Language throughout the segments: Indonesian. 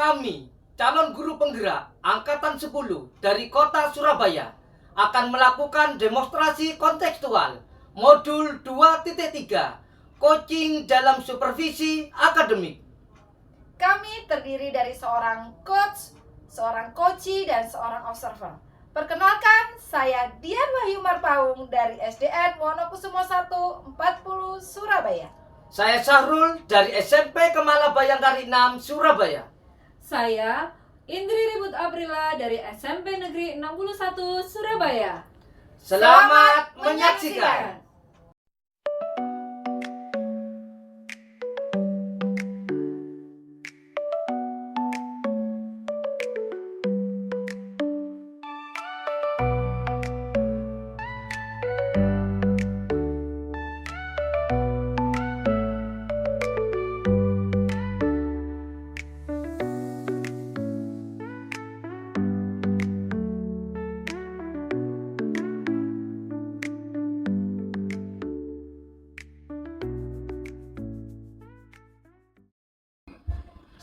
Kami, calon guru penggerak Angkatan 10 dari Kota Surabaya, akan melakukan demonstrasi kontekstual modul 2.3 coaching dalam supervisi akademik. Kami terdiri dari seorang coach, seorang coachee, dan seorang observer. Perkenalkan, saya Dian Wahyu Marpaung dari SDN Wonokusumo 1 40 Surabaya. Saya Syahrul dari SMP Kemala Bayangkari 6 Surabaya. Saya Indri Ribut Aprila dari SMP Negeri 61 Surabaya. Selamat menyaksikan.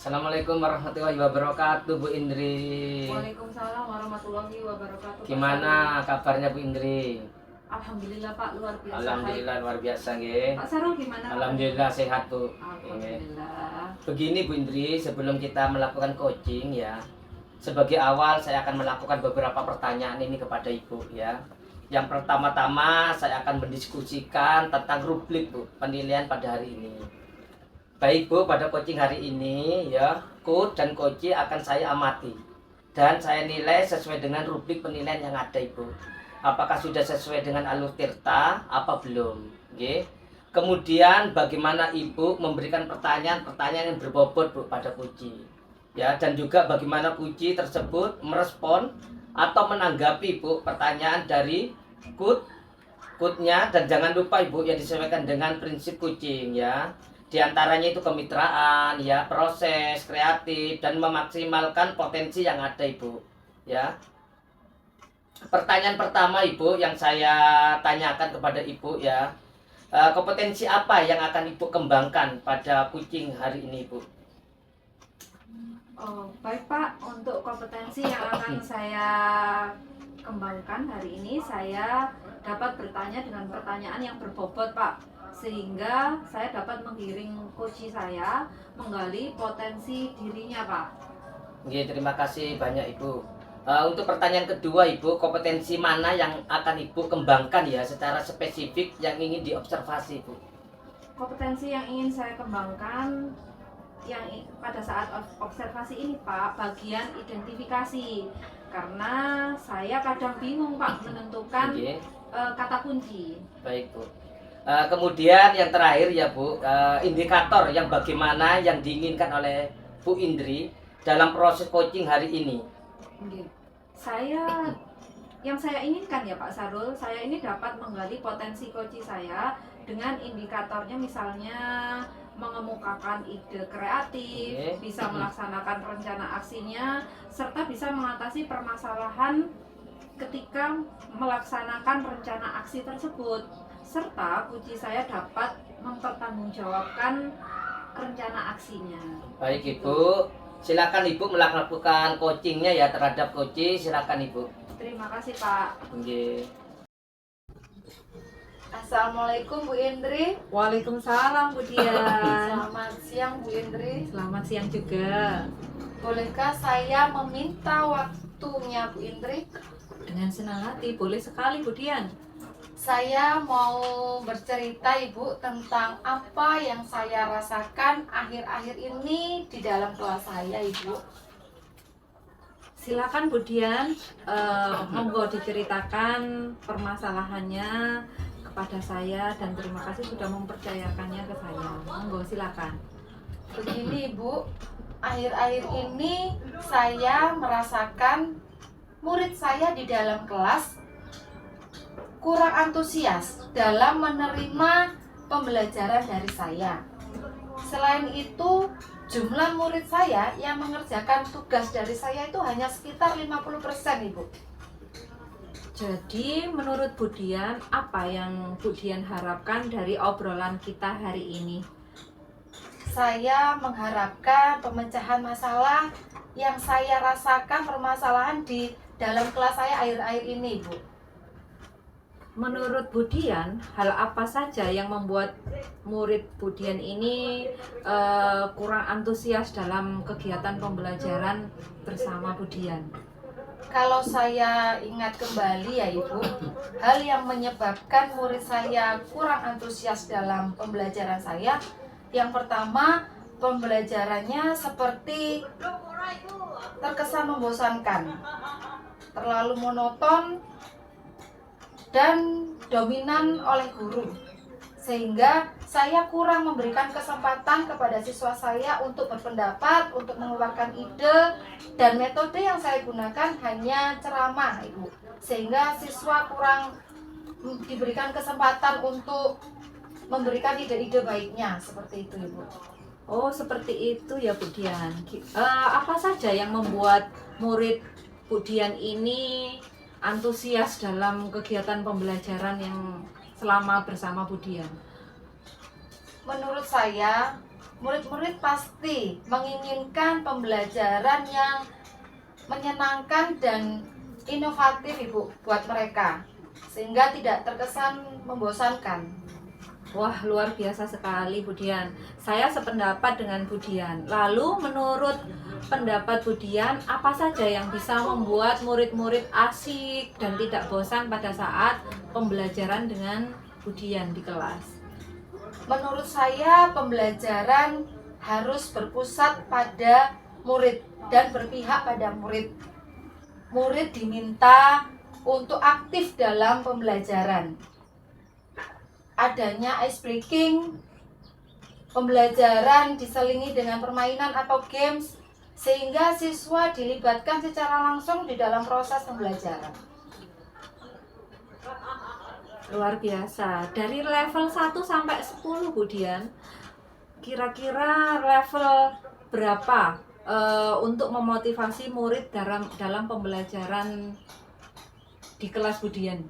Assalamualaikum warahmatullahi wabarakatuh, Bu Indri. Waalaikumsalam warahmatullahi wabarakatuh. Gimana kabarnya, Bu Indri? Alhamdulillah Pak, luar biasa. Alhamdulillah luar biasa nggih. Pak Sarul gimana? Alhamdulillah sehat, Bu. Alhamdulillah. Begini, Bu Indri, sebelum kita melakukan coaching ya, sebagai awal saya akan melakukan beberapa pertanyaan ini kepada Ibu ya. Yang pertama-tama saya akan mendiskusikan tentang rubrik, Bu, penilaian pada hari ini. Baik, Bu, pada coaching hari ini ya, coach dan coachee akan saya amati dan saya nilai sesuai dengan rubrik penilaian yang ada, Ibu. Apakah sudah sesuai dengan alur tirta apa belum? Oke. Kemudian bagaimana Ibu memberikan pertanyaan-pertanyaan yang berbobot, Bu, pada coachee. Ya, dan juga bagaimana coachee tersebut merespon atau menanggapi, Bu, pertanyaan dari coachnya, dan jangan lupa, Ibu, yang disesuaikan dengan prinsip coaching ya. Di antaranya itu kemitraan, ya, proses, kreatif, dan memaksimalkan potensi yang ada, Ibu. Ya. Pertanyaan pertama, Ibu, yang saya tanyakan kepada Ibu ya, kompetensi apa yang akan Ibu kembangkan pada coaching hari ini, Ibu? Oh, baik Pak, untuk kompetensi yang akan saya kembangkan hari ini, saya dapat bertanya dengan pertanyaan yang berbobot, Pak, sehingga saya dapat menggiring coachee saya menggali potensi dirinya, Pak. Oke, terima kasih banyak, Ibu. Untuk pertanyaan kedua, Ibu, kompetensi mana yang akan Ibu kembangkan ya secara spesifik yang ingin diobservasi, Ibu? Kompetensi yang ingin saya kembangkan pada saat observasi ini, Pak, bagian identifikasi, karena saya kadang bingung, Pak, menentukan kata kunci. Baik, Bu. Kemudian yang terakhir ya, Bu, indikator yang bagaimana yang diinginkan oleh Bu Indri dalam proses coaching hari ini. Yang saya inginkan ya Pak Sarul, saya ini dapat menggali potensi coachee saya dengan indikatornya, misalnya mengemukakan ide kreatif, bisa melaksanakan rencana aksinya, serta bisa mengatasi permasalahan ketika melaksanakan rencana aksi tersebut, serta coachee saya dapat mempertanggungjawabkan rencana aksinya. Baik, Ibu, silakan Ibu melakukan coachingnya ya terhadap coachee, silakan Ibu. Terima kasih Pak. Oke. Assalamualaikum Bu Indri. Waalaikumsalam Bu Dian. Selamat siang Bu Indri. Selamat siang juga. Bolehkah saya meminta waktunya Bu Indri? Dengan senang hati, boleh sekali Bu Dian. Saya mau bercerita Ibu tentang apa yang saya rasakan akhir-akhir ini di dalam kelas saya, Ibu. Silakan Bu Dian, monggo diceritakan permasalahannya kepada saya, dan terima kasih sudah mempercayakannya ke saya. Monggo silakan. Begini Ibu, akhir-akhir ini saya merasakan murid saya di dalam kelas kurang antusias dalam menerima pembelajaran dari saya. Selain itu, jumlah murid saya yang mengerjakan tugas dari saya itu hanya sekitar 50%, Ibu. Jadi menurut Bu Dian, apa yang Bu Dian harapkan dari obrolan kita hari ini? Saya mengharapkan pemecahan masalah yang saya rasakan permasalahan di dalam kelas saya akhir-akhir ini, Bu. Menurut Budian, hal apa saja yang membuat murid Budian ini kurang antusias dalam kegiatan pembelajaran bersama Budian? Kalau saya ingat kembali ya Ibu, hal yang menyebabkan murid saya kurang antusias dalam pembelajaran saya, yang pertama, pembelajarannya seperti terkesan membosankan, terlalu monoton, dan dominan oleh guru, sehingga saya kurang memberikan kesempatan kepada siswa saya untuk berpendapat, untuk mengeluarkan ide, dan metode yang saya gunakan hanya ceramah, Ibu, sehingga siswa kurang diberikan kesempatan untuk memberikan ide-ide baiknya, seperti itu, Ibu. Oh, seperti itu ya Budian. Apa saja yang membuat murid Budian ini antusias dalam kegiatan pembelajaran yang selama bersama Budian? Menurut saya, murid-murid pasti menginginkan pembelajaran yang menyenangkan dan inovatif, Ibu, buat mereka, sehingga tidak terkesan membosankan. Wah, luar biasa sekali Budian. Saya sependapat dengan Budian. Lalu menurut pendapat Budian, apa saja yang bisa membuat murid-murid asik dan tidak bosan pada saat pembelajaran dengan Budian di kelas? Menurut saya, pembelajaran harus berpusat pada murid dan berpihak pada murid. Murid diminta untuk aktif dalam pembelajaran. Adanya ice breaking, pembelajaran diselingi dengan permainan atau games, sehingga siswa dilibatkan secara langsung di dalam proses pembelajaran. Luar biasa. Dari level 1 sampai 10 Budian, kira-kira level berapa untuk memotivasi murid dalam pembelajaran di kelas Budian?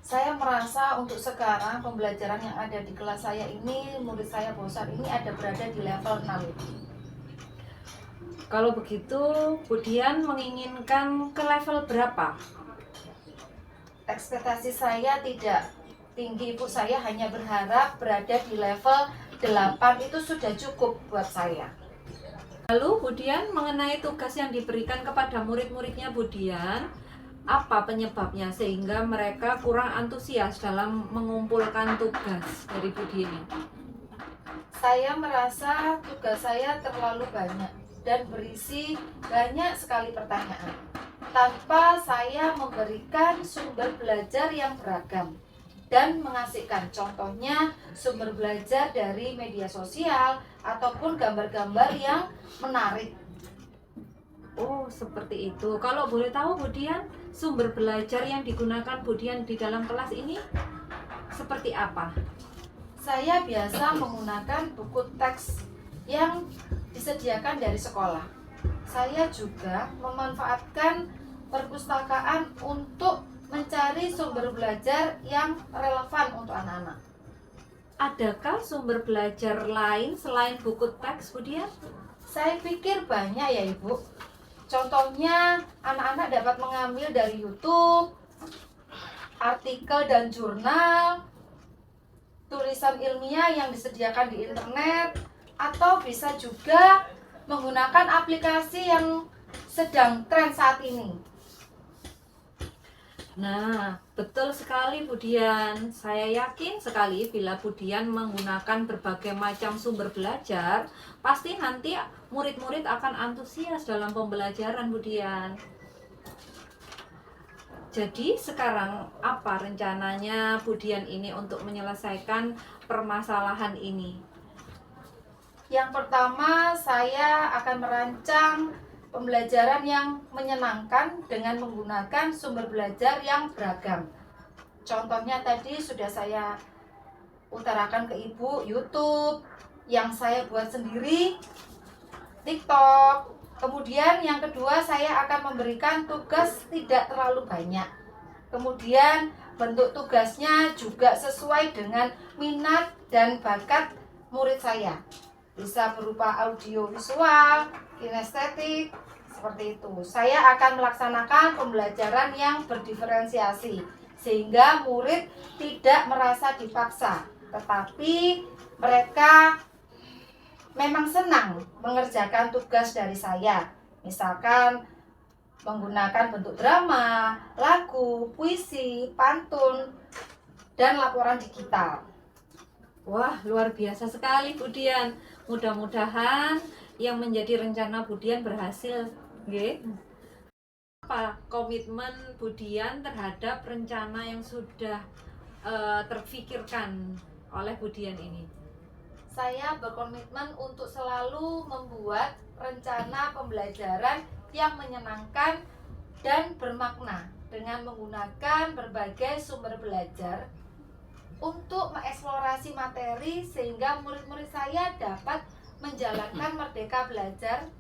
Saya merasa untuk sekarang pembelajaran yang ada di kelas saya ini, murid saya bosan ini berada di level 6. Kalau begitu, Budian menginginkan ke level berapa? Ekspektasi saya tidak tinggi, Ibu. Saya hanya berharap berada di level 8, itu sudah cukup buat saya. Lalu Budian mengenai tugas yang diberikan kepada murid-muridnya Budian, apa penyebabnya sehingga mereka kurang antusias dalam mengumpulkan tugas dari Budian? Saya merasa tugas saya terlalu banyak dan berisi banyak sekali pertanyaan, tanpa saya memberikan sumber belajar yang beragam dan mengasihkan. Contohnya sumber belajar dari media sosial ataupun gambar-gambar yang menarik. Oh, seperti itu. Kalau boleh tahu Budian, sumber belajar yang digunakan Budian di dalam kelas ini seperti apa? Saya biasa menggunakan buku teks yang disediakan dari sekolah. Saya juga memanfaatkan perpustakaan untuk mencari sumber belajar yang relevan untuk anak-anak. Adakah sumber belajar lain selain buku teks Budian? Saya pikir banyak ya Ibu. Contohnya, anak-anak dapat mengambil dari YouTube, artikel dan jurnal, tulisan ilmiah yang disediakan di internet, atau bisa juga menggunakan aplikasi yang sedang tren saat ini. Nah, betul sekali Budian. Saya yakin sekali bila Budian menggunakan berbagai macam sumber belajar, pasti nanti murid-murid akan antusias dalam pembelajaran Budian. Jadi sekarang apa rencananya Budian ini untuk menyelesaikan permasalahan ini? Yang pertama, saya akan merancang pembelajaran yang menyenangkan dengan menggunakan sumber belajar yang beragam. Contohnya tadi sudah saya utarakan ke Ibu, YouTube yang saya buat sendiri, TikTok. Kemudian yang kedua, saya akan memberikan tugas tidak terlalu banyak. Kemudian bentuk tugasnya juga sesuai dengan minat dan bakat murid saya. bisa berupa audio visual, kinestetik, seperti itu. Saya akan melaksanakan pembelajaran yang berdiferensiasi sehingga murid tidak merasa dipaksa, tetapi mereka memang senang mengerjakan tugas dari saya. Misalkan menggunakan bentuk drama, lagu, puisi, pantun, dan laporan digital. Wah, luar biasa sekali Bu Dian. Mudah-mudahan yang menjadi rencana Bu Dian berhasil. Nggih. Apa komitmen Bu Dian terhadap rencana yang sudah terfikirkan oleh Bu Dian ini? Saya berkomitmen untuk selalu membuat rencana pembelajaran yang menyenangkan dan bermakna dengan menggunakan berbagai sumber belajar untuk mengeksplorasi materi sehingga murid-murid saya dapat menjalankan merdeka belajar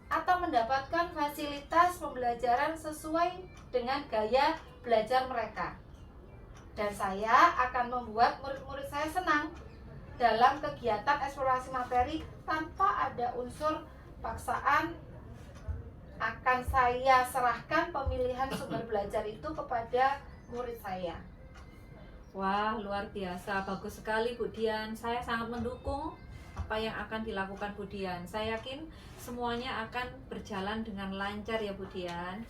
atau mendapatkan fasilitas pembelajaran sesuai dengan gaya belajar mereka. Dan saya akan membuat murid-murid saya senang dalam kegiatan eksplorasi materi tanpa ada unsur paksaan. Akan saya serahkan pemilihan sumber belajar itu kepada murid saya. Wah, luar biasa, bagus sekali Bu Dian. Saya sangat mendukung apa yang akan dilakukan Bu Dian. Saya yakin semuanya akan berjalan dengan lancar ya Bu Dian.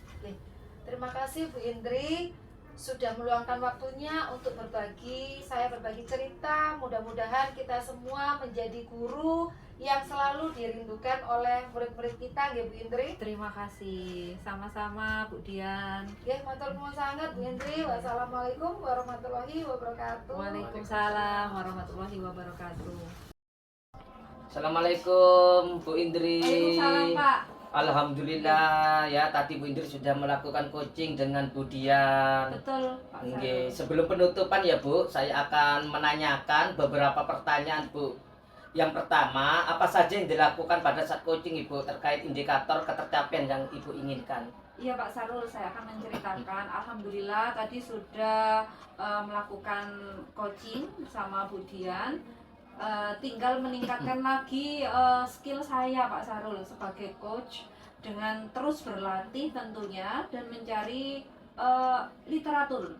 Terima kasih Bu Indri sudah meluangkan waktunya untuk berbagi. Saya berbagi cerita. Mudah-mudahan kita semua menjadi guru yang selalu dirindukan oleh murid-murid kita, nggih Bu Indri. Terima kasih, sama-sama Bu Dian. Nggih, matur nuwun sanget Bu Indri. Wassalamualaikum warahmatullahi wabarakatuh. Waalaikumsalam warahmatullahi wabarakatuh. Assalamualaikum Bu Indri. Waalaikumsalam Pak. Alhamdulillah ya, tadi Bu Indri sudah melakukan coaching dengan Bu Dian. Betul Pak. Oke, sebelum penutupan ya Bu, saya akan menanyakan beberapa pertanyaan Bu. Yang pertama, apa saja yang dilakukan pada saat coaching Ibu terkait indikator ketercapaian yang Ibu inginkan? Iya Pak Sarul, saya akan menceritakan. Alhamdulillah tadi sudah melakukan coaching sama Bu Dian. Tinggal meningkatkan lagi skill saya Pak Sarul sebagai coach dengan terus berlatih tentunya dan mencari literatur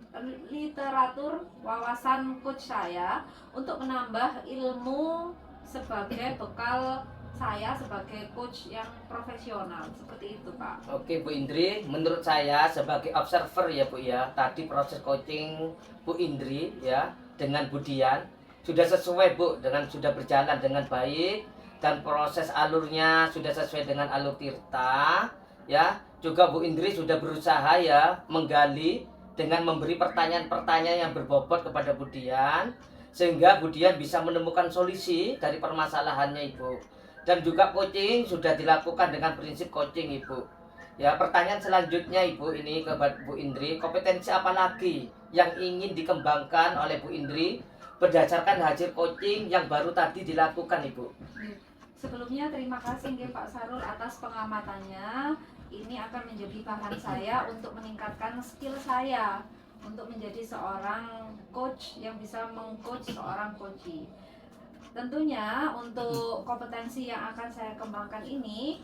wawasan coach saya untuk menambah ilmu sebagai bekal saya sebagai coach yang profesional, seperti itu Pak. Oke Bu Indri, menurut saya sebagai observer ya Bu ya, tadi proses coaching Bu Indri ya dengan Bu Dian sudah sesuai Bu, dengan sudah berjalan dengan baik dan proses alurnya sudah sesuai dengan alur Tirta ya. Juga Bu Indri sudah berusaha ya menggali dengan memberi pertanyaan-pertanyaan yang berbobot kepada Bu Dian sehingga Bu Dian bisa menemukan solusi dari permasalahannya Ibu. Dan juga coaching sudah dilakukan dengan prinsip coaching Ibu. Ya, pertanyaan selanjutnya Ibu ini ke Bu Indri, kompetensi apa lagi yang ingin dikembangkan oleh Bu Indri berdasarkan hasil coaching yang baru tadi dilakukan Ibu? Sebelumnya terima kasih nggih Pak Sarul atas pengamatannya. Ini akan menjadi bahan saya untuk meningkatkan skill saya untuk menjadi seorang coach yang bisa mengcoach seorang coachee. Tentunya untuk kompetensi yang akan saya kembangkan ini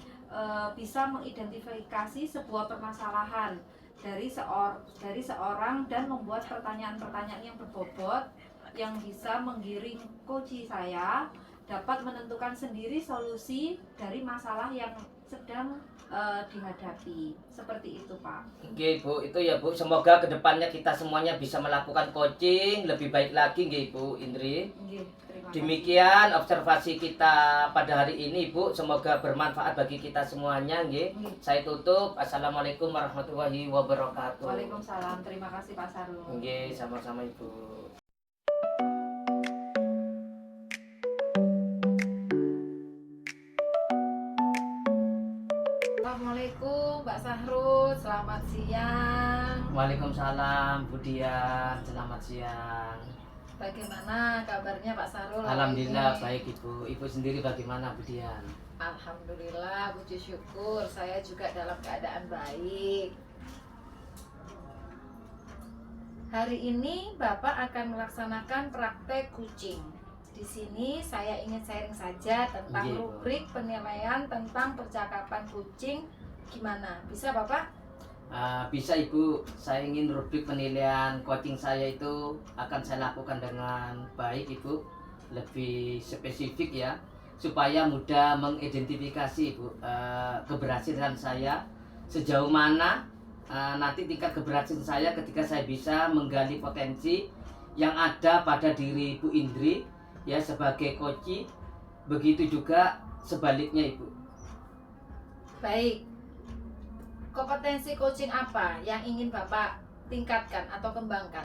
bisa mengidentifikasi sebuah permasalahan dari seorang dan membuat pertanyaan-pertanyaan yang berbobot yang bisa menggiring coachee saya dapat menentukan sendiri solusi dari masalah yang sedang dihadapi. Seperti itu Pak. Oke Bu, itu ya Bu. Semoga kedepannya kita semuanya bisa melakukan coaching lebih baik lagi nggih Bu Indri. Demikian observasi kita pada hari ini Bu. Semoga bermanfaat bagi kita semuanya nggih. Saya tutup. Assalamualaikum warahmatullahi wabarakatuh. Waalaikumsalam. Terima kasih Pak Sarul. Nggih, sama-sama Ibu. Assalamualaikum Mbak Sahrul, selamat siang. Waalaikumsalam Bu Dian, selamat siang. Bagaimana kabarnya Pak Sahrul? Alhamdulillah baik Ibu. Ibu sendiri bagaimana Bu Dian? Alhamdulillah, puji syukur saya juga dalam keadaan baik. Hari ini Bapak akan melaksanakan praktek coaching. Di sini saya ingin sharing saja tentang Iya, Bu. rubrik penilaian tentang percakapan kucing. Gimana? Bisa Bapak? Bisa Ibu, saya ingin rubrik penilaian coaching saya itu akan saya lakukan dengan baik Ibu, lebih spesifik ya, supaya mudah mengidentifikasi Ibu keberhasilan saya sejauh mana nanti tingkat keberhasilan saya ketika saya bisa menggali potensi yang ada pada diri Bu Indri ya sebagai coach, begitu juga sebaliknya Ibu. Baik. Kompetensi coaching apa yang ingin Bapak tingkatkan atau kembangkan?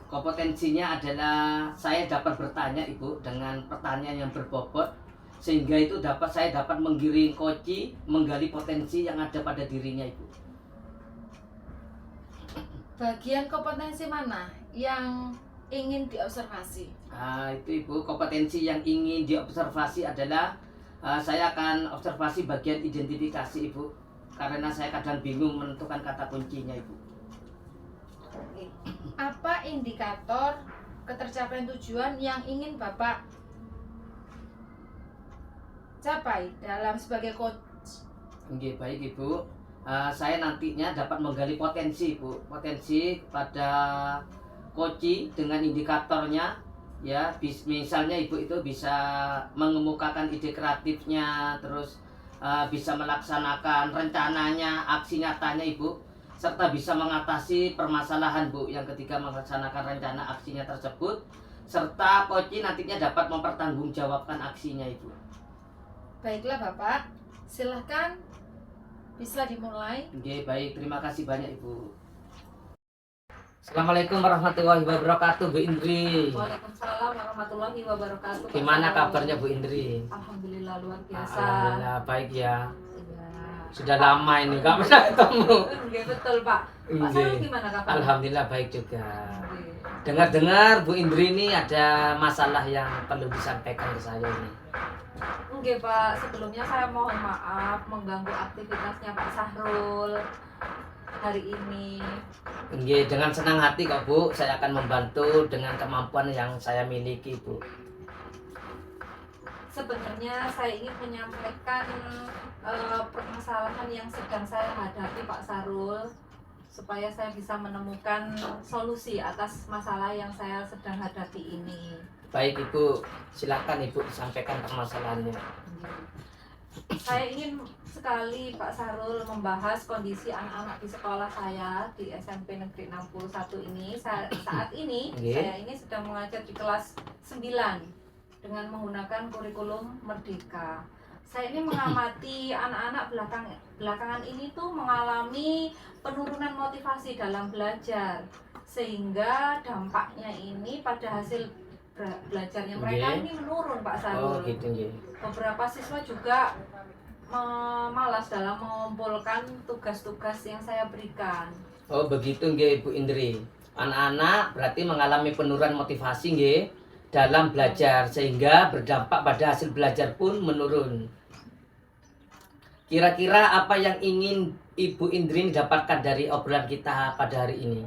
Kompetensinya adalah saya dapat bertanya Ibu dengan pertanyaan yang berbobot, sehingga itu saya dapat menggiring coach menggali potensi yang ada pada dirinya Ibu. Bagian kompetensi mana yang ingin diobservasi? Itu Ibu, kompetensi yang ingin diobservasi adalah saya akan observasi bagian identifikasi Ibu, karena saya kadang bingung menentukan kata kuncinya Ibu. Oke. Apa indikator ketercapaian tujuan yang ingin Bapak capai dalam sebagai coach? Oke, baik Ibu. Saya nantinya dapat menggali potensi Ibu, potensi pada coach dengan indikatornya ya, misalnya Ibu itu bisa mengemukakan ide kreatifnya, terus bisa melaksanakan rencananya, aksi nyatanya Ibu, serta bisa mengatasi permasalahan Bu yang ketika melaksanakan rencana aksinya tersebut, serta coach nantinya dapat mempertanggungjawabkan aksinya Ibu. Baiklah Bapak, silahkan bisa dimulai. Oke, baik, terima kasih banyak Ibu. Assalamualaikum warahmatullahi wabarakatuh Bu Indri. Waalaikumsalam warahmatullahi wabarakatuh. Gimana kabarnya Bu Indri? Alhamdulillah luar biasa. Alhamdulillah baik ya. Iya. Sudah lama ini nggak pernah ketemu. Oke, betul Pak. Pak Sarul gimana kabarnya? Alhamdulillah baik juga. Oke. Dengar-dengar Bu Indri ini ada masalah yang perlu disampaikan ke saya ini. Oke Pak, sebelumnya saya mohon maaf mengganggu aktivitasnya Pak Sahrul hari ini. Oke, dengan senang hati kok Bu, saya akan membantu dengan kemampuan yang saya miliki Bu. Sebenarnya saya ingin menyampaikan permasalahan yang sedang saya hadapi Pak Sarul, supaya saya bisa menemukan solusi atas masalah yang saya sedang hadapi ini. Baik Ibu, silakan Ibu disampaikan permasalahannya. Saya ingin sekali Pak Sarul membahas kondisi anak-anak di sekolah saya di SMP Negeri 61 ini. Saat ini saya ini sedang mengajar di kelas 9 dengan menggunakan kurikulum Merdeka. Saya ini mengamati anak-anak belakangan ini tuh mengalami penurunan motivasi dalam belajar, sehingga dampaknya ini pada hasil belajarnya mereka ini menurun Pak Sarul. Oh gitu. Beberapa siswa juga malas dalam mengumpulkan tugas-tugas yang saya berikan. Oh begitu nggih Bu Indri. Anak-anak berarti mengalami penurunan motivasi nggih dalam belajar, sehingga berdampak pada hasil belajar pun menurun. Kira-kira apa yang ingin Ibu Indri dapatkan dari obrolan kita pada hari ini?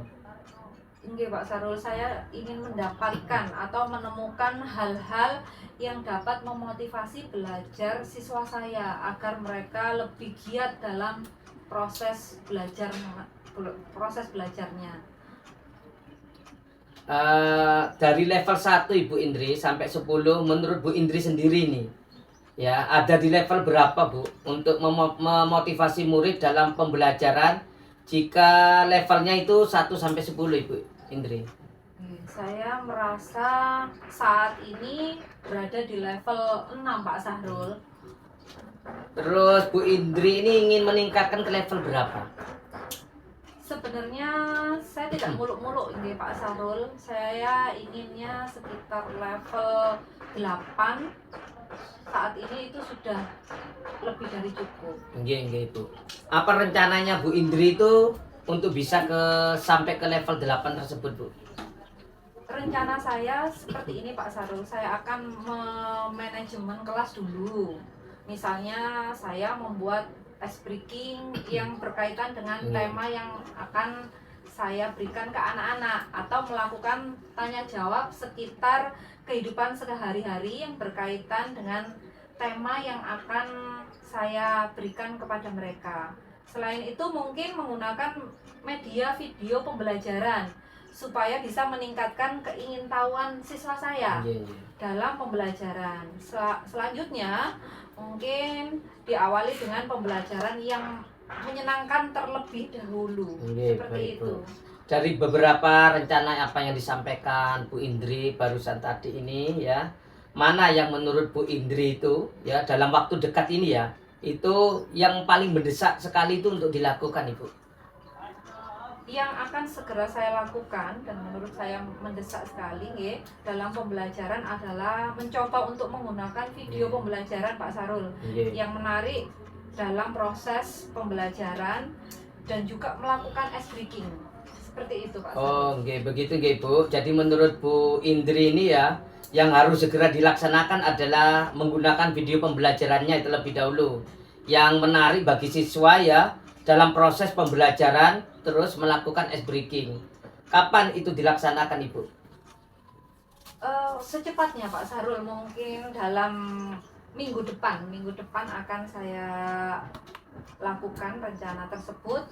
Oke Pak Sarul, saya ingin mendapatkan atau menemukan hal-hal yang dapat memotivasi belajar siswa saya agar mereka lebih giat dalam proses belajarnya. Dari level 1 Ibu Indri sampai 10, menurut Bu Indri sendiri nih ya, ada di level berapa Bu untuk memotivasi murid dalam pembelajaran jika levelnya itu 1 sampai 10 Ibu Indri? Saya merasa saat ini berada di level 6 Pak Sahrul. Terus Bu Indri ini ingin meningkatkan ke level berapa? Sebenarnya saya tidak muluk-muluk ini Pak Sahrul. Saya inginnya sekitar level 8. Saat ini itu sudah lebih dari cukup. Nggih Bu. Apa rencananya Bu Indri itu untuk bisa sampai ke level 8 tersebut Bu? Rencana saya seperti ini Pak Sarul, saya akan memanajemen kelas dulu. Misalnya saya membuat ice breaking yang berkaitan dengan tema yang akan saya berikan ke anak-anak atau melakukan tanya jawab sekitar kehidupan sehari-hari yang berkaitan dengan tema yang akan saya berikan kepada mereka. Selain itu mungkin menggunakan media video pembelajaran supaya bisa meningkatkan keingintahuan siswa saya dalam pembelajaran. Selanjutnya mungkin diawali dengan pembelajaran yang menyenangkan terlebih dahulu. Seperti itu. Dari beberapa rencana apa yang disampaikan Bu Indri barusan tadi ini ya, mana yang menurut Bu Indri itu ya dalam waktu dekat ini ya, itu yang paling mendesak sekali itu untuk dilakukan Ibu? Yang akan segera saya lakukan dan menurut saya mendesak sekali dalam pembelajaran adalah mencoba untuk menggunakan video pembelajaran Pak Sarul yang menarik dalam proses pembelajaran dan juga melakukan ice breaking. Seperti itu Pak Sarul. Oh, begitu Bu. Jadi menurut Bu Indri ini ya, yang harus segera dilaksanakan adalah menggunakan video pembelajarannya itu lebih dahulu. Yang menarik bagi siswa ya dalam proses pembelajaran terus melakukan ice breaking. Kapan itu dilaksanakan Ibu? Secepatnya Pak Sarul, mungkin dalam minggu depan akan saya lakukan rencana tersebut.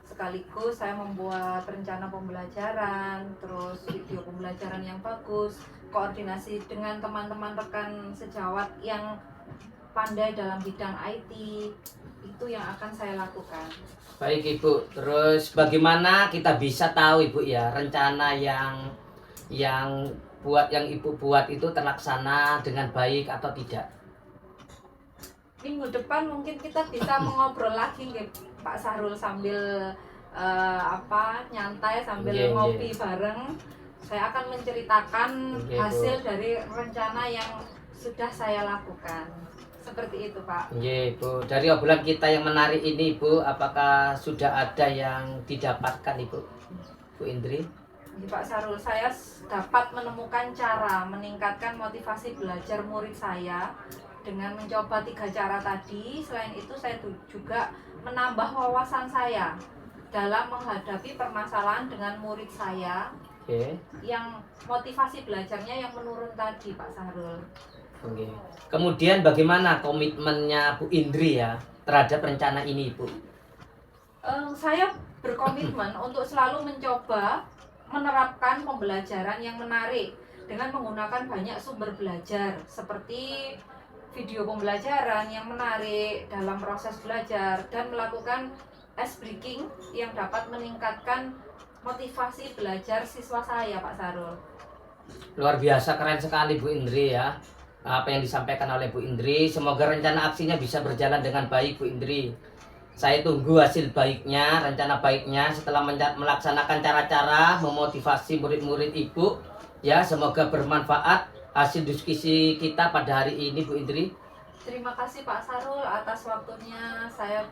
Sekaligus saya membuat rencana pembelajaran, terus video pembelajaran yang bagus, koordinasi dengan teman-teman rekan sejawat yang pandai dalam bidang IT, itu yang akan saya lakukan. Baik Ibu, terus bagaimana kita bisa tahu Ibu ya rencana yang Ibu buat itu terlaksana dengan baik atau tidak? Minggu depan mungkin kita bisa mengobrol lagi Pak Sarul sambil nyantai sambil ngopi bareng. Saya akan menceritakan hasil dari rencana yang sudah saya lakukan. Seperti itu Pak. Bu. Dari obrolan kita yang menarik ini Bu, apakah sudah ada yang didapatkan Ibu? Bu Indri? Pak Sarul, saya dapat menemukan cara meningkatkan motivasi belajar murid saya dengan mencoba 3 cara tadi. Selain itu saya juga menambah wawasan saya dalam menghadapi permasalahan dengan murid saya yang motivasi belajarnya yang menurun tadi Pak Sarul. Kemudian bagaimana komitmennya Bu Indri ya terhadap rencana ini Bu? Saya berkomitmen untuk selalu mencoba menerapkan pembelajaran yang menarik dengan menggunakan banyak sumber belajar seperti video pembelajaran yang menarik dalam proses belajar dan melakukan ice breaking yang dapat meningkatkan motivasi belajar siswa saya Pak Sarul. Luar biasa, keren sekali Bu Indri ya apa yang disampaikan oleh Bu Indri. Semoga rencana aksinya bisa berjalan dengan baik Bu Indri. Saya tunggu hasil baiknya, rencana baiknya setelah melaksanakan cara-cara memotivasi murid-murid Ibu ya. Semoga bermanfaat hasil diskusi kita pada hari ini Bu Indri. Terima kasih Pak Sarul atas waktunya. Saya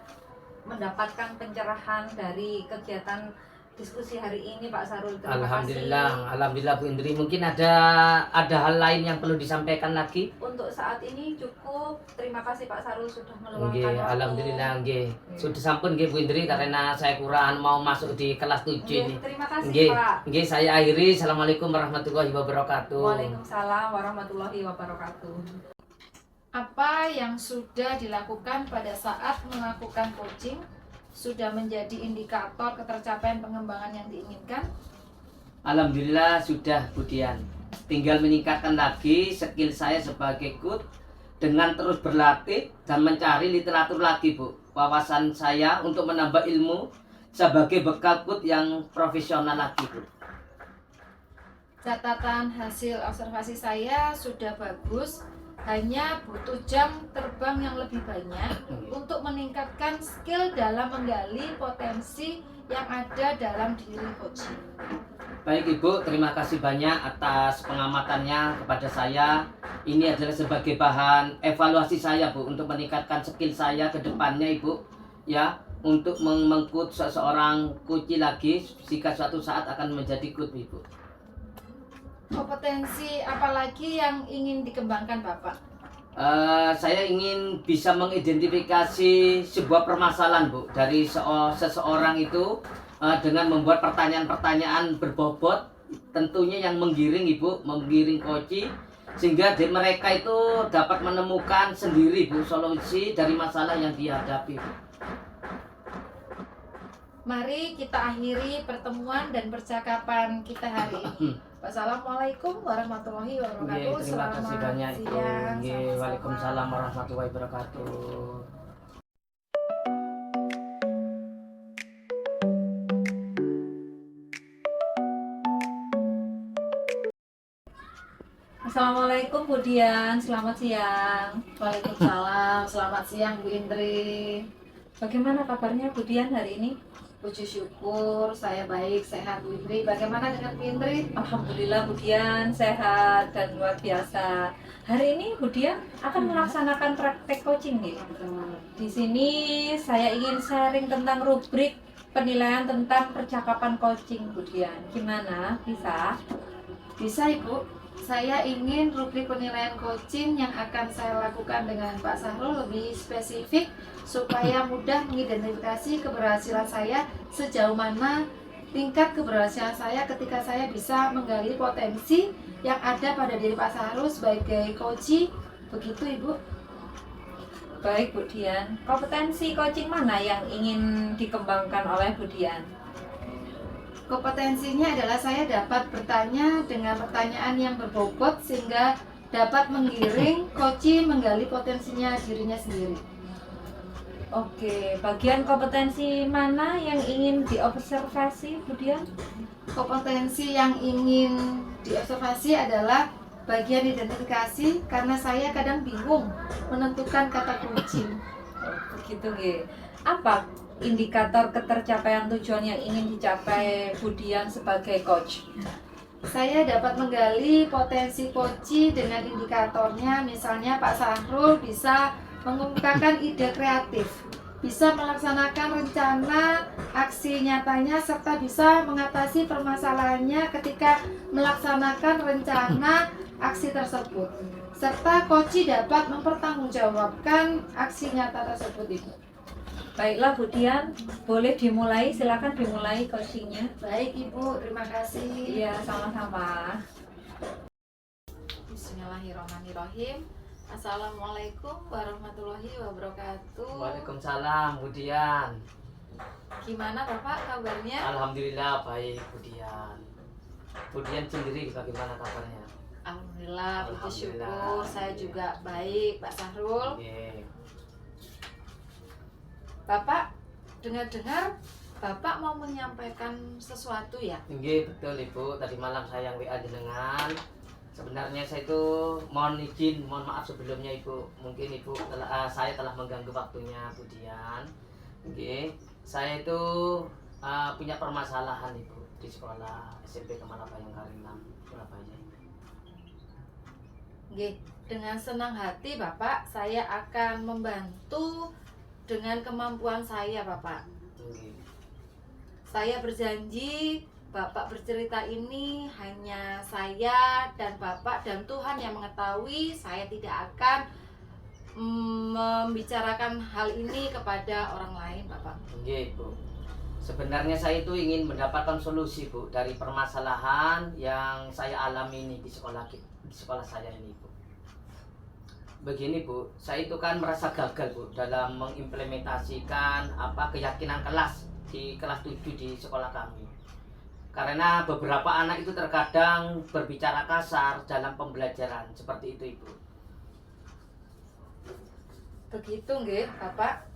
mendapatkan pencerahan dari kegiatan diskusi hari ini Pak Sarul. Terima Alhamdulillah, kasih. Alhamdulillah Bu Indri. Mungkin ada hal lain yang perlu disampaikan lagi? Untuk saat ini cukup. Terima kasih Pak Sarul sudah meluangkan waktu. Alhamdulillah sudah sampun Bu Indri karena saya kurang mau masuk di kelas 7 ini. Terima kasih Pak. Saya akhiri. Assalamualaikum warahmatullahi wabarakatuh. Waalaikumsalam warahmatullahi wabarakatuh. Apa yang sudah dilakukan pada saat melakukan coaching sudah menjadi indikator ketercapaian pengembangan yang diinginkan? Alhamdulillah sudah Bu Dian. Tinggal meningkatkan lagi skill saya sebagai coach dengan terus berlatih dan mencari literatur lagi Bu. Wawasan saya untuk menambah ilmu sebagai bekal coach yang profesional lagi Bu. Catatan hasil observasi saya sudah bagus. Hanya butuh jam terbang yang lebih banyak untuk meningkatkan skill dalam menggali potensi yang ada dalam diri coaching. Baik Ibu, terima kasih banyak atas pengamatannya kepada saya. Ini adalah sebagai bahan evaluasi saya Bu untuk meningkatkan skill saya ke depannya Ibu ya, untuk mengcoach seseorang coach lagi jika suatu saat akan menjadi coach Ibu. Kompetensi apa lagi yang ingin dikembangkan Bapak? Saya ingin bisa mengidentifikasi sebuah permasalahan Bu dari seseorang itu dengan membuat pertanyaan-pertanyaan berbobot, tentunya yang menggiring Ibu, menggiring koci, sehingga mereka itu dapat menemukan sendiri Bu solusi dari masalah yang dihadapi. Mari kita akhiri pertemuan dan percakapan kita hari ini. Wassalamualaikum warahmatullahi wabarakatuh. Terima kasih Selamat banyak Ibu. siang. Sama-sama. Waalaikumsalam warahmatullahi wabarakatuh. Assalamualaikum Bu Dian, selamat siang. Waalaikumsalam. Selamat siang Bu Indri. Bagaimana kabarnya Bu Dian hari ini? Puji syukur saya baik, sehat Bu Indri. Bagaimana dengan Bu Indri? Alhamdulillah Bu Dian sehat dan luar biasa. Hari ini Bu Dian akan melaksanakan praktek coaching nih. Di sini saya ingin sharing tentang rubrik penilaian tentang percakapan coaching Bu Dian. Gimana? Bisa? Bisa Ibu. Saya ingin rubrik penilaian coaching yang akan saya lakukan dengan Pak Sahrul lebih spesifik supaya mudah mengidentifikasi keberhasilan saya, sejauh mana tingkat keberhasilan saya ketika saya bisa menggali potensi yang ada pada diri Pak Sahrul sebagai coach. Begitu Ibu. Baik Bu Dian, kompetensi coaching mana yang ingin dikembangkan oleh Bu Dian? Kompetensinya adalah saya dapat bertanya dengan pertanyaan yang berbobot sehingga dapat menggiring coach menggali potensinya dirinya sendiri. Oke, bagian kompetensi mana yang ingin diobservasi Bu Dian? Kompetensi yang ingin diobservasi adalah bagian identifikasi, karena saya kadang bingung menentukan kata kunci. Begitu nggih. Apa indikator ketercapaian tujuan yang ingin dicapai Bu Dian sebagai coach? Saya dapat menggali potensi coach dengan indikatornya, misalnya Pak Sahrul bisa mengemukakan ide kreatif, bisa melaksanakan rencana aksi nyatanya, serta bisa mengatasi permasalahannya ketika melaksanakan rencana aksi tersebut, serta coach dapat mempertanggungjawabkan aksi nyata tersebut Ibu. Baiklah Bu Dian, boleh dimulai, silakan dimulai coachingnya. Baik Ibu, terima kasih. Iya, sama-sama. Bismillahirrahmanirrahim. Assalamualaikum warahmatullahi wabarakatuh. Waalaikumsalam Bu Dian. Gimana Bapak kabarnya? Alhamdulillah baik Bu Dian. Bu Dian sendiri bagaimana kabarnya? Alhamdulillah, puji Alhamdulillah. syukur. Saya juga baik Pak Sahrul. Nggih. Bapak, dengar-dengar Bapak mau menyampaikan sesuatu ya? Nggih, betul Ibu. Tadi malam saya yang WA jenengan. Sebenarnya saya itu mohon izin, mohon maaf sebelumnya Ibu. Mungkin Ibu saya telah mengganggu waktunya Bu Dian. Nggih, saya itu punya permasalahan Ibu di sekolah SMP Kemala Bayangkari 6 Surabaya. Nggih, dengan senang hati Bapak, saya akan membantu dengan kemampuan saya Bapak. Nggih. Saya berjanji Bapak bercerita ini hanya saya dan Bapak dan Tuhan yang mengetahui. Saya tidak akan membicarakan hal ini kepada orang lain Bapak. Nggih, Bu. Sebenarnya saya itu ingin mendapatkan solusi Bu dari permasalahan yang saya alami ini di sekolah saya ini Bu. Begini Bu, saya itu kan merasa gagal Bu dalam mengimplementasikan keyakinan kelas di kelas 7 di sekolah kami. Karena beberapa anak itu terkadang berbicara kasar dalam pembelajaran, seperti itu Ibu. Begitu nggih Bapak.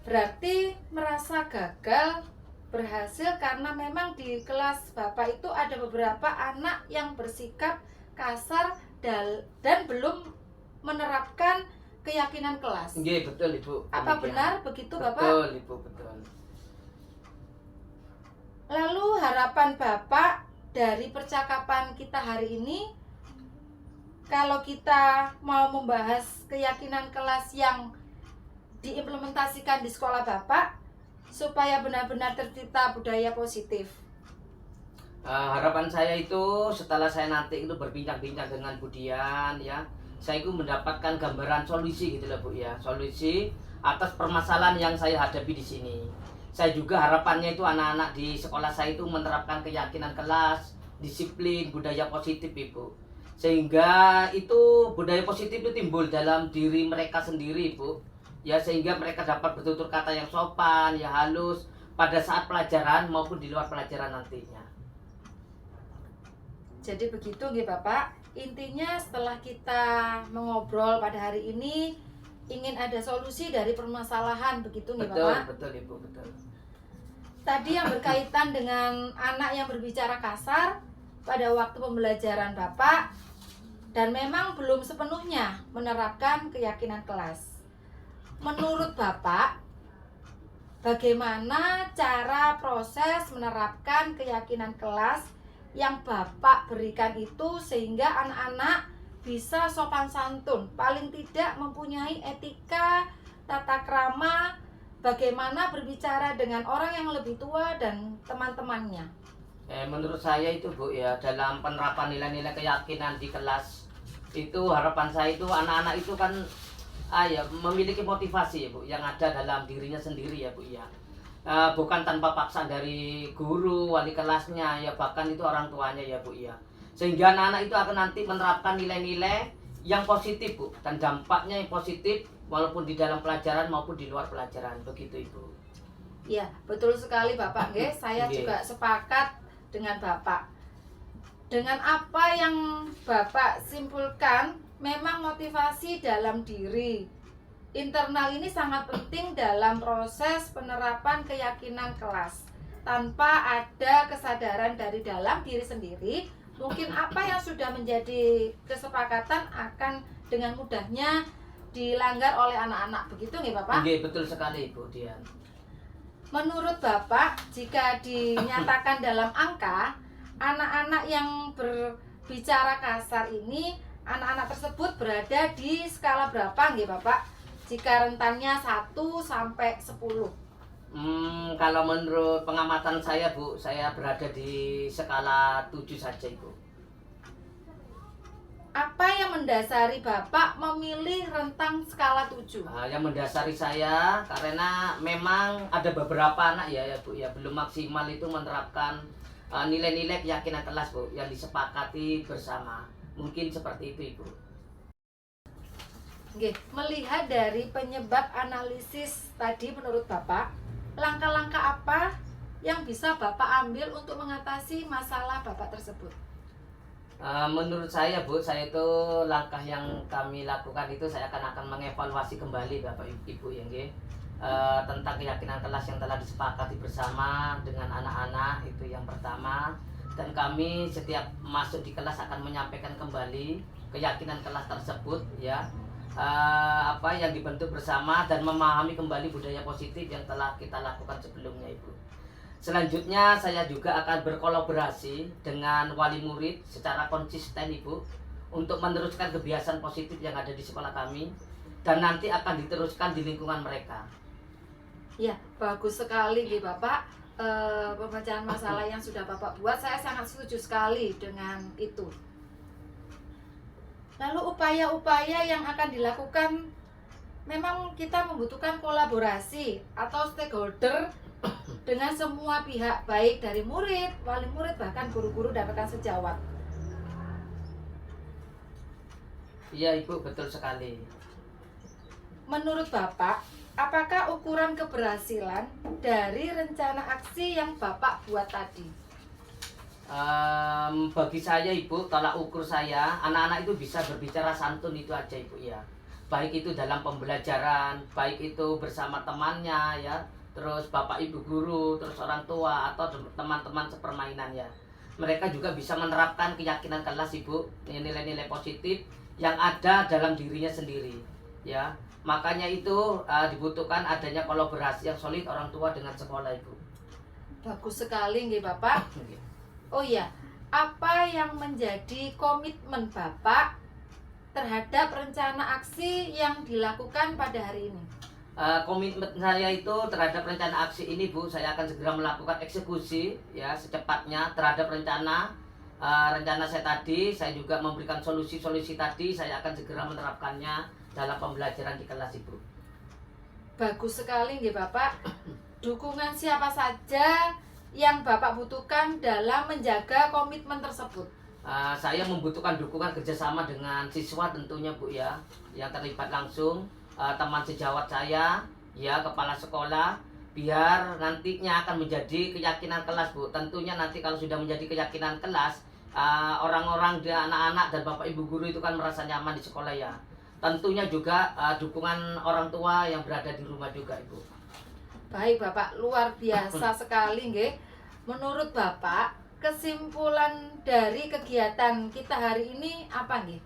Berarti merasa gagal berhasil karena memang di kelas Bapak itu ada beberapa anak yang bersikap kasar dan belum menerapkan keyakinan kelas. Nggih, betul Ibu. Apa Demikian. benar begitu Bapak? Betul Ibu, betul. Lalu harapan Bapak dari percakapan kita hari ini, kalau kita mau membahas keyakinan kelas yang diimplementasikan di sekolah Bapak supaya benar-benar tercipta budaya positif. Harapan saya itu setelah saya nanti itu berbincang-bincang dengan Bu Dian ya, saya itu mendapatkan gambaran solusi gitu loh Bu ya, solusi atas permasalahan yang saya hadapi di sini. Saya juga harapannya itu anak-anak di sekolah saya itu menerapkan keyakinan kelas, disiplin, budaya positif Ibu. Sehingga itu budaya positif itu timbul dalam diri mereka sendiri Ibu. Ya, sehingga mereka dapat bertutur kata yang sopan, ya halus pada saat pelajaran maupun di luar pelajaran nantinya. Jadi begitu nggih Bapak. Intinya setelah kita mengobrol pada hari ini ingin ada solusi dari permasalahan, begitu nggih Bapak? Betul Ibu, betul. Tadi yang berkaitan dengan anak yang berbicara kasar pada waktu pembelajaran Bapak, dan memang belum sepenuhnya menerapkan keyakinan kelas. Menurut Bapak, bagaimana cara proses menerapkan keyakinan kelas yang Bapak berikan itu sehingga anak-anak bisa sopan santun, paling tidak mempunyai etika, tata krama, bagaimana berbicara dengan orang yang lebih tua dan teman-temannya? Menurut saya itu Bu ya, dalam penerapan nilai-nilai keyakinan di kelas itu harapan saya itu anak-anak itu kan ya memiliki motivasi ya Bu yang ada dalam dirinya sendiri ya Bu ya. Bukan tanpa paksa dari guru, wali kelasnya ya, bahkan itu orang tuanya ya Bu ya. Sehingga anak-anak itu akan nanti menerapkan nilai-nilai yang positif Bu, dan dampaknya yang positif walaupun di dalam pelajaran maupun di luar pelajaran, begitu Ibu. Ya, betul sekali Bapak nggih. Saya Nggih. juga sepakat dengan Bapak. Dengan apa yang Bapak simpulkan, memang motivasi dalam diri internal ini sangat penting dalam proses penerapan keyakinan kelas. Tanpa ada kesadaran dari dalam diri sendiri, mungkin apa yang sudah menjadi kesepakatan akan dengan mudahnya dilanggar oleh anak-anak. Begitu nggih Bapak? Nggih, betul sekali Ibu Dian. Menurut Bapak, jika dinyatakan dalam angka, anak-anak yang berbicara kasar ini, anak-anak tersebut berada di skala berapa nggih Bapak? Jika rentannya 1 sampai 10. Kalau menurut pengamatan saya Bu, saya berada di skala 7 saja Ibu. Apa yang mendasari Bapak memilih rentang skala 7? Yang mendasari saya karena memang ada beberapa anak ya Bu ya belum maksimal itu menerapkan nilai-nilai keyakinan kelas Bu yang disepakati bersama. Mungkin seperti itu Ibu. Nggih, melihat dari penyebab analisis tadi menurut Bapak, langkah-langkah apa yang bisa Bapak ambil untuk mengatasi masalah Bapak tersebut? Menurut saya Bu, saya itu langkah yang kami lakukan itu saya akan mengevaluasi kembali Bapak Ibu ya nggih. Tentang keyakinan kelas yang telah disepakati bersama dengan anak-anak itu yang pertama, dan kami setiap masuk di kelas akan menyampaikan kembali keyakinan kelas tersebut ya, apa yang dibentuk bersama dan memahami kembali budaya positif yang telah kita lakukan sebelumnya Ibu. Selanjutnya saya juga akan berkolaborasi dengan wali murid secara konsisten Ibu untuk meneruskan kebiasaan positif yang ada di sekolah kami dan nanti akan diteruskan di lingkungan mereka. Ya, bagus sekali nggih Bapak. Pemecahan masalah yang sudah Bapak buat, saya sangat setuju sekali dengan itu. Lalu upaya-upaya yang akan dilakukan, memang kita membutuhkan kolaborasi atau stakeholder dengan semua pihak, baik dari murid, wali murid, bahkan guru-guru dan rekan sejawat. Iya Ibu, betul sekali. Menurut Bapak, apakah ukuran keberhasilan dari rencana aksi yang Bapak buat tadi? Bagi saya Ibu, tolak ukur saya, anak-anak itu bisa berbicara santun itu aja Ibu ya. Baik itu dalam pembelajaran, baik itu bersama temannya ya, terus bapak ibu guru, terus orang tua atau teman-teman sepermainan ya. Mereka juga bisa menerapkan keyakinan kelas Ibu, nilai-nilai positif yang ada dalam dirinya sendiri ya. Makanya itu dibutuhkan adanya kolaborasi yang solid orang tua dengan sekolah Ibu. Bagus sekali nggih Bapak. Oh iya, apa yang menjadi komitmen Bapak terhadap rencana aksi yang dilakukan pada hari ini? Komitmen saya itu terhadap rencana aksi ini Bu, saya akan segera melakukan eksekusi ya secepatnya terhadap rencana saya tadi. Saya juga memberikan solusi-solusi tadi, saya akan segera menerapkannya dalam pembelajaran di kelas Ibu. Bagus sekali nggih Bapak. dukungan siapa saja yang Bapak butuhkan dalam menjaga komitmen tersebut? Saya membutuhkan dukungan kerjasama dengan siswa tentunya Bu ya, yang terlibat langsung, teman sejawat saya, ya kepala sekolah, biar nantinya akan menjadi keyakinan kelas Bu. Tentunya nanti kalau sudah menjadi keyakinan kelas, orang-orang dan anak-anak dan bapak ibu guru itu kan merasa nyaman di sekolah ya. Tentunya juga dukungan orang tua yang berada di rumah juga Ibu. Baik Bapak, luar biasa sekali nggih. Menurut Bapak, kesimpulan dari kegiatan kita hari ini apa nggih?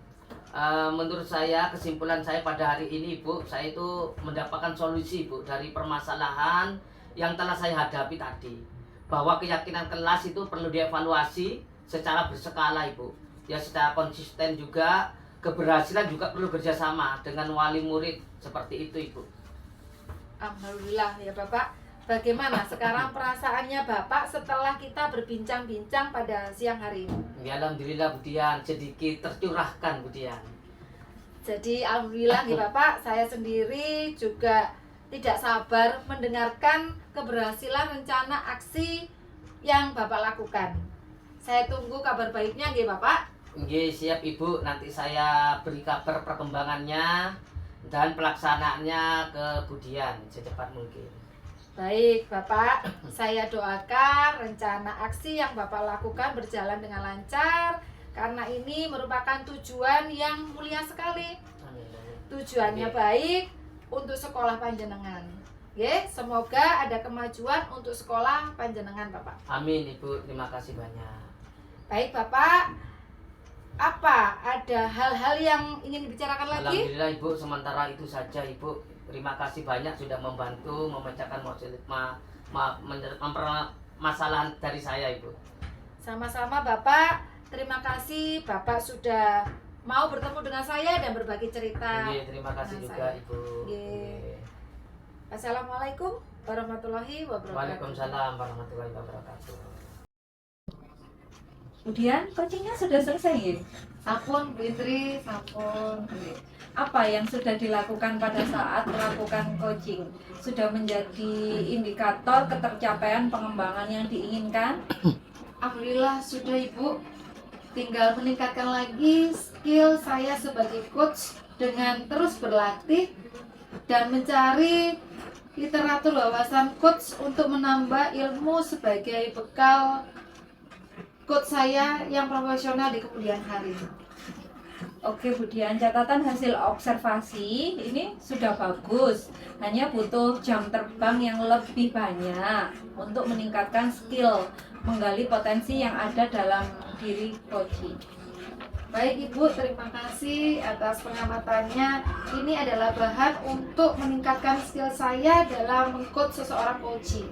Menurut saya, kesimpulan saya pada hari ini Bu, saya itu mendapatkan solusi Bu dari permasalahan yang telah saya hadapi tadi. Bahwa keyakinan kelas itu perlu dievaluasi secara berskala Ibu. Ya secara konsisten juga, keberhasilan juga perlu kerjasama dengan wali murid seperti itu Ibu. Alhamdulillah ya Bapak. Bagaimana sekarang perasaannya Bapak setelah kita berbincang-bincang pada siang hari ini? Ya, alhamdulillah Bu Dian, sedikit tercurahkan Bu Dian. Jadi alhamdulillah nih Bapak, saya sendiri juga tidak sabar mendengarkan keberhasilan rencana aksi yang Bapak lakukan. Saya tunggu kabar baiknya nggih Bapak. Nggih, siap Ibu, nanti saya beri kabar perkembangannya dan pelaksanaannya ke Bu Dian secepat mungkin. Baik Bapak, saya doakan rencana aksi yang Bapak lakukan berjalan dengan lancar, karena ini merupakan tujuan yang mulia sekali. Tujuannya baik untuk sekolah panjenengan. Semoga ada kemajuan untuk sekolah panjenengan Bapak. Amin Ibu, terima kasih banyak. Baik Bapak, apa ada hal-hal yang ingin dibicarakan lagi? Alhamdulillah Ibu, sementara itu saja Ibu. Terima kasih banyak sudah membantu memecahkan masalah dari saya Ibu. Sama-sama Bapak, terima kasih Bapak sudah mau bertemu dengan saya dan berbagi cerita. Terima kasih juga saya. Ibu. Assalamualaikum warahmatullahi wabarakatuh. Waalaikumsalam warahmatullahi wabarakatuh. Kemudian coachingnya sudah selesai ya? Sampun Bu Indri, sampun. Apa yang sudah dilakukan pada saat melakukan coaching? Sudah menjadi indikator ketercapaian pengembangan yang diinginkan? Alhamdulillah sudah Ibu. Tinggal meningkatkan lagi skill saya sebagai coach dengan terus berlatih dan mencari literatur wawasan coach untuk menambah ilmu sebagai bekal coach saya yang profesional di kemudian hari. Oke Bu Dian, catatan hasil observasi ini sudah bagus. Hanya butuh jam terbang yang lebih banyak untuk meningkatkan skill, menggali potensi yang ada dalam diri coaching. Baik Ibu, terima kasih atas pengamatannya. Ini adalah bahan untuk meningkatkan skill saya dalam meng-coach seseorang coaching.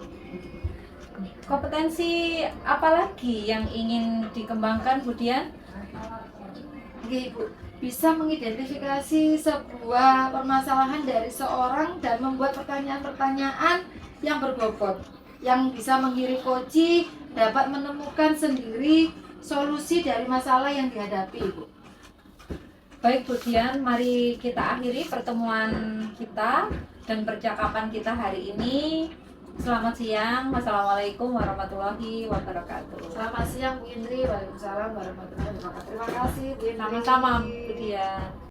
Kompetensi apa lagi yang ingin dikembangkan Bu Dian? Oke Ibu, bisa mengidentifikasi sebuah permasalahan dari seorang dan membuat pertanyaan-pertanyaan yang berbobot yang bisa mengiring coaching dapat menemukan sendiri solusi dari masalah yang dihadapi Ibu. Baik Bu Dian, mari kita akhiri pertemuan kita dan percakapan kita hari ini. Selamat siang, wassalamualaikum warahmatullahi wabarakatuh. Selamat siang Bu Indri, waalaikumsalam warahmatullahi wabarakatuh. Terima kasih Bu Indri. Sama-sama Bu Dian.